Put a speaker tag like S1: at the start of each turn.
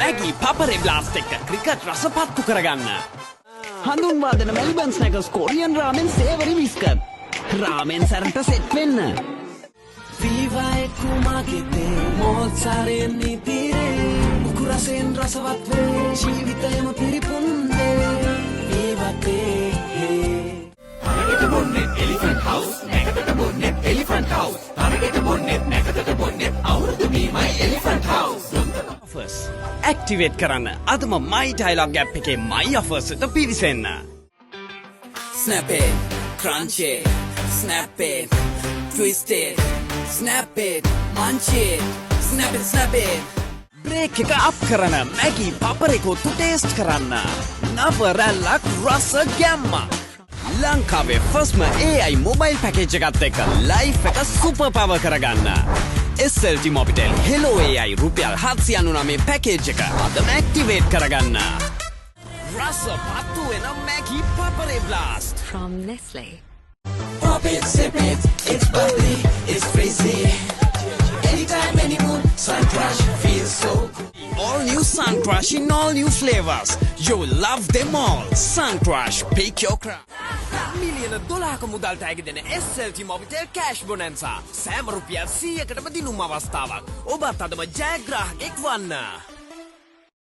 S1: Maggie පපරේ blast එක cricket රස පත්තු කරගන්න.
S2: හඳුන්වා දෙන මෙල්බන් ස්නැකර්ස් කොරියන් රාමෙන් සේවරි විස්කට්. රාමෙන් සැරට සෙට් වෙන්න.
S3: Viva kumagite මොහොත්සාරයෙන් නිතිරේ උකුරසෙන් රසවත් වේ ජීවිතයම පිරිපුන්දේ විවතේ
S4: Target bonnet elephant house නැකතට bonnet elephant house Target bonnet නැකතට bonnet අවුරුදු my elephant house
S1: offers activate කරන්න අදම my dialogue app එකේ my offers එක පිවිසෙන්න.
S3: Snap it crunch it snap it twist it snap it munch it snap it
S1: break එක up කරන Maggi පපරේකොත්තු taste කරන්න. නව රැල්ලක් රස ගැම්ම. ලංකාවේ ෆස්ම AI මොබයිල් පැකේජ් එකත් එක්ක ලයිෆ් එක සුපර් පවර් කරගන්න. SLT Mobitel Hello AI රුපියල් 799 පැකේජ් එක අදම ඇක්ටිවේට් කරගන්න. රස පත්තු වෙන Maggie පපරේ blast.
S5: From Nestle.
S3: pop it sip it it's bubbly it's crazy anytime any mood sun crush feels so good
S1: All new Sun Crush in all new flavors. You will love them all. Sun Crush, pick your crown. මිලියන 12ක මුදල්ට ඇගදෙන SLT Mobitel Cash Bonanza. සෑම රුපියල් 100කටම දිනුම් අවස්ථාවක්. ඔබත් අදම ජයග්‍රාහකෙක් වන්න.